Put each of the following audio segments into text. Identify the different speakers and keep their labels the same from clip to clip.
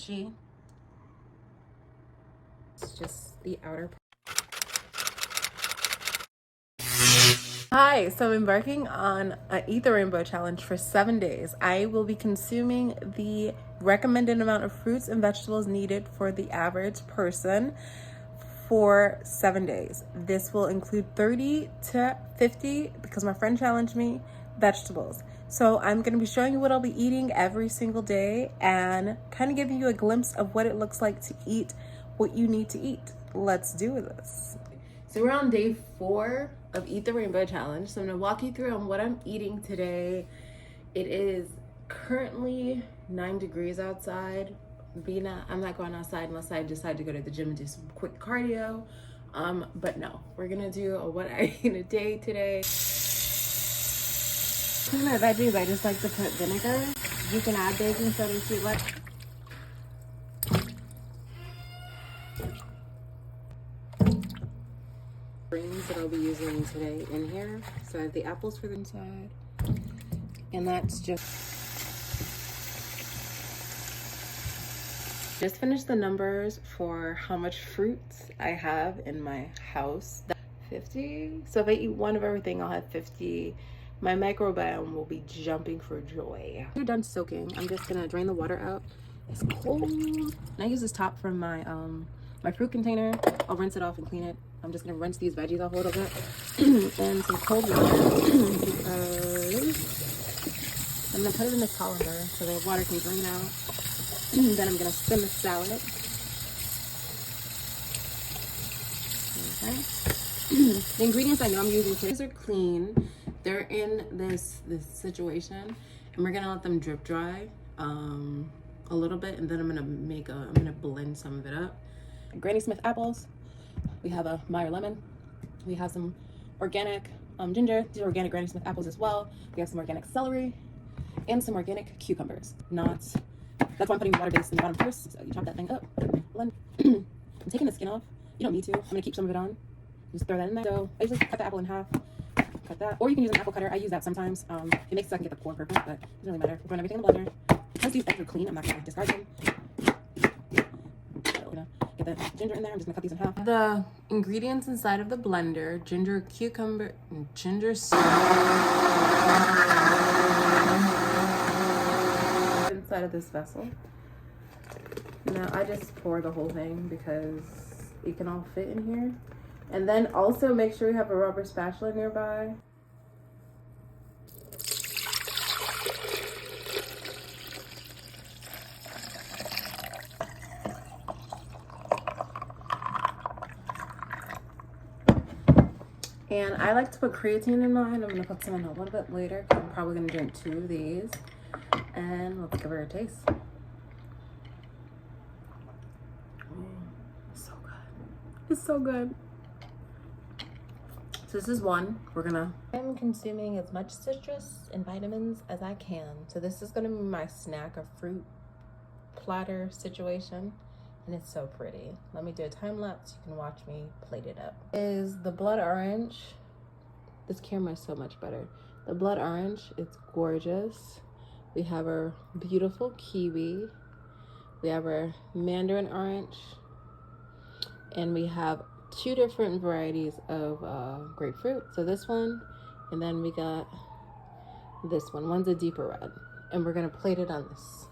Speaker 1: It's just the outer part. Hi, so I'm embarking on an Eat the Rainbow challenge for 7 days. I will be consuming the recommended amount of fruits and vegetables needed for the average person for 7 days. This will include 30 to 50, because my friend challenged me, vegetables. So I'm going to be showing you what I'll be eating every single day and kind of giving you a glimpse of what it looks like to eat what you need to eat. Let's do this. So we're on day 4 of Eat the Rainbow challenge. So I'm gonna walk you through on what I'm eating today. It is currently 9 degrees outside. I'm not going outside unless I decide to go to the gym and do some quick cardio. But no, we're gonna do a what I eat a day today. To my veggies, I just like to put vinegar. You can add baking soda if you like. Greens that I'll be using today in here. So I have the apples for the inside, and that's just finished the numbers for how much fruits I have in my house. 50. So if I eat one of everything, I'll have 50. My microbiome will be jumping for joy. You're done soaking. I'm just gonna drain the water out. It's cold. And I use this top from my my fruit container. I'll rinse it off and clean it. I'm just gonna rinse these veggies off a little bit and some cold water because I'm gonna put it in this colander so the water can drain out. Then I'm gonna skim the salad. Okay. The ingredients I know I'm using today, these are clean. They're in this situation, and we're gonna let them drip dry a little bit, and then I'm gonna blend some of it up. Granny Smith apples. We have a Meyer lemon. We have some organic ginger. These are organic Granny Smith apples as well. We have some organic celery and some organic cucumbers. That's why I'm putting water base in the bottom first. So you chop that thing up. Blend. I'm taking the skin off. You don't need to. I'm gonna keep some of it on. Just throw that in there. So I usually cut the apple in half. Cut that. Or you can use an apple cutter. I use that sometimes. It makes it so I can get the core perfect, but it doesn't really matter. We're everything in the blender. Because these eggs are clean, I'm not gonna discard them. Get the ginger in there. I'm just gonna cut these in half. The ingredients inside of the blender: ginger, cucumber, and ginger seed. Inside of this vessel. Now I just pour the whole thing because it can all fit in here. And then also make sure you have a rubber spatula nearby. And I like to put creatine in mine. I'm gonna put some in a little bit later. I'm probably gonna drink 2 of these. And let's give her a taste. It's so good. It's so good. So this is one. I'm consuming as much citrus and vitamins as I can. So this is gonna be my snack, a fruit platter situation. And it's so pretty. Let me do a time lapse. You can watch me plate it up. Is the blood orange. This camera is so much better. The blood orange, it's gorgeous. We have our beautiful kiwi. We have our mandarin orange. And we have 2 different varieties of grapefruit. So this one, and then we got this one. One's a deeper red. And we're gonna plate it on this.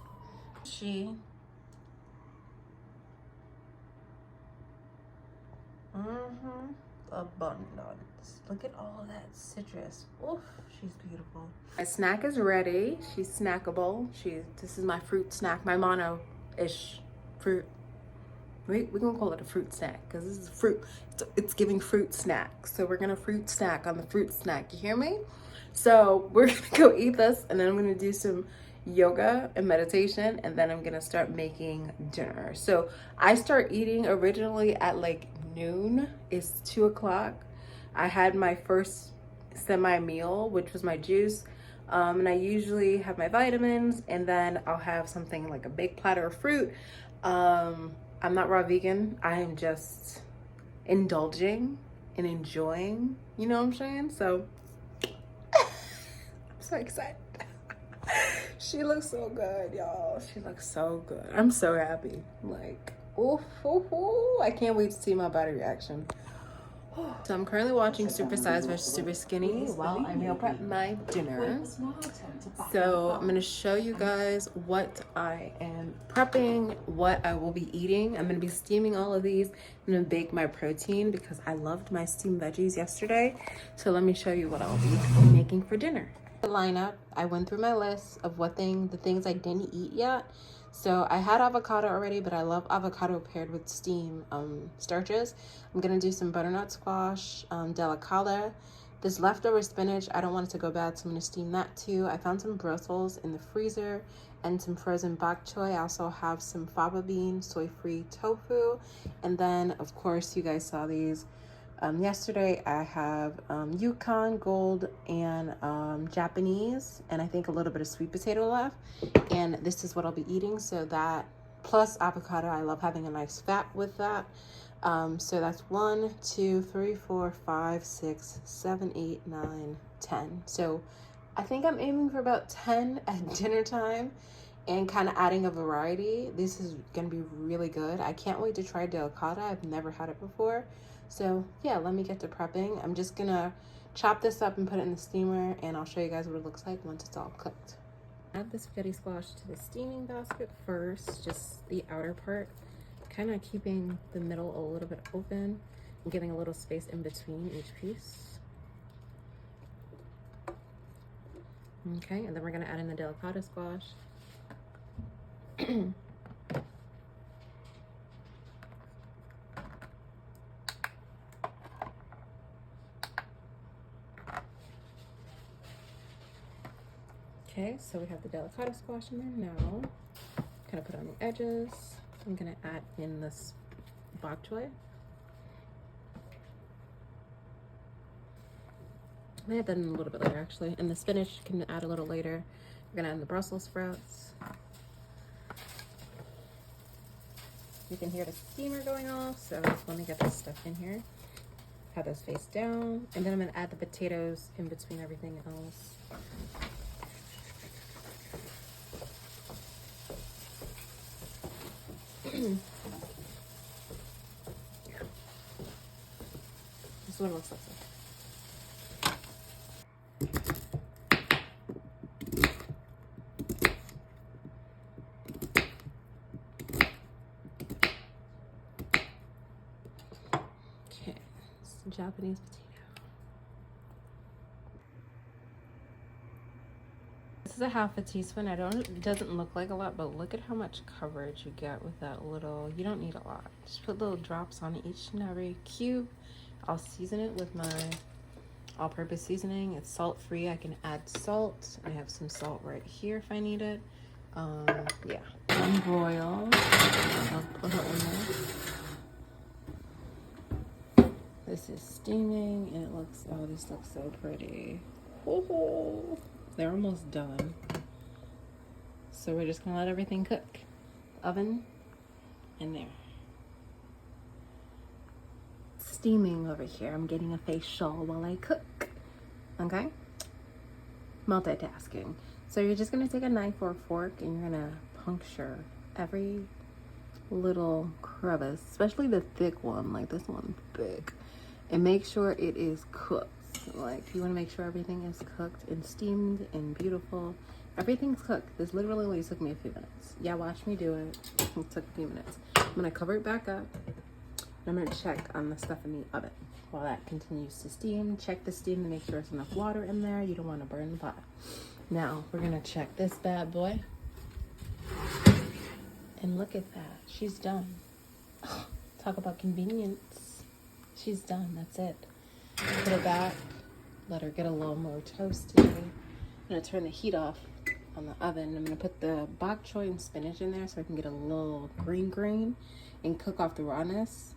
Speaker 1: Abundance. Look at all of that citrus. Oof, she's beautiful. My snack is ready. She's snackable. This is my fruit snack, my mono-ish fruit. We're gonna call it a fruit snack because this is fruit. It's giving fruit snack. So we're gonna fruit snack on the fruit snack. You hear me? So we're gonna go eat this, and then I'm gonna do some yoga and meditation, and then I'm gonna start making dinner. So I start eating originally at like noon. It's 2 o'clock. I had my first semi-meal, which was my juice, and I usually have my vitamins, and then I'll have something like a big platter of fruit. I'm not raw vegan. I am just indulging and enjoying, you know what I'm saying? So I'm so excited. She looks so good, y'all. She looks so good. I'm so happy. Like, ooh, ooh, ooh. I can't wait to see my body reaction. So I'm currently watching Super Size vs Super Skinny while I meal prep my dinner. So I'm gonna show you guys what I am prepping, what I will be eating. I'm gonna be steaming all of these. I'm gonna bake my protein because I loved my steamed veggies yesterday. So let me show you what I'll be making for dinner. The lineup, I went through my list of the things I didn't eat yet. So I had avocado already, but I love avocado paired with steam starches. I'm gonna do some butternut squash, delicata. This leftover spinach, I don't want it to go bad, so I'm gonna steam that too. I found some Brussels in the freezer and some frozen bok choy. I also have some fava bean, soy-free tofu. And then, of course, you guys saw these yesterday. I have Yukon gold and Japanese, and I think a little bit of sweet potato left. And this is what I'll be eating. So that plus avocado, I love having a nice fat with that. So that's 1, 2, 3, 4, 5, 6, 7, 8, 9, 10. So I think I'm aiming for about 10 at dinner time and kind of adding a variety. This is gonna be really good. I can't wait to try Delicata. I've never had it before. So yeah, let me get to prepping. I'm just gonna chop this up and put it in the steamer, and I'll show you guys what it looks like once it's all cooked. Add the spaghetti squash to the steaming basket first, just the outer part, kind of keeping the middle a little bit open and giving a little space in between each piece. Okay, and then we're gonna add in the delicata squash. Okay, so we have the delicata squash in there now. Kind of put on the edges. I'm gonna add in this bok choy. I may add that in a little bit later actually. And the spinach can add a little later. We're gonna add the Brussels sprouts. You can hear the steamer going off, so let me get this stuff in here. Have those face down. And then I'm gonna add the potatoes in between everything else. This is what it looks like. Okay, it's Japanese potato. This is a half a teaspoon. It doesn't look like a lot, but look at how much coverage you get with that little. You don't need a lot. Just put little drops on each and every cube. I'll season it with my all-purpose seasoning. It's salt-free. I can add salt. I have some salt right here if I need it. Yeah. Unbroil. I'll put it in there. This is steaming, and it looks. Oh, this looks so pretty. Oh, they're almost done. So we're just gonna let everything cook. Oven in there. Steaming over here. I'm getting a facial while I cook. Okay? Multitasking. So you're just gonna take a knife or a fork and you're gonna puncture every little crevice, especially the thick one, like this one, thick, and make sure it is cooked. Like you want to make sure everything is cooked and steamed and beautiful. Everything's cooked. This literally only took me a few minutes. Yeah, watch me do it. It took a few minutes. I'm gonna cover it back up. I'm gonna check on the stuff in the oven while that continues to steam. Check the steam to make sure there's enough water in there. You don't want to burn the pot. Now we're gonna check this bad boy. And look at that. She's done. Oh, talk about convenience. She's done. That's it. Put it back. Let her get a little more toasty. I'm gonna turn the heat off on the oven. I'm gonna put the bok choy and spinach in there so I can get a little green and cook off the rawness.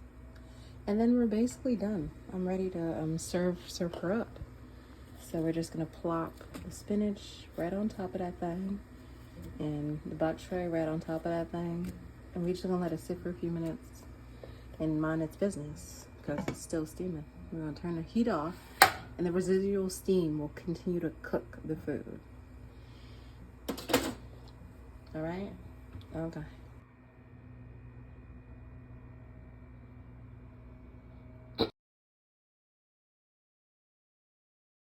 Speaker 1: And then we're basically done. I'm ready to serve her up. So we're just gonna plop the spinach right on top of that thing, and the bok choy right on top of that thing, and we're just gonna let it sit for a few minutes and mind its business because it's still steaming. We're gonna turn the heat off, and the residual steam will continue to cook the food.
Speaker 2: All right?
Speaker 1: Okay.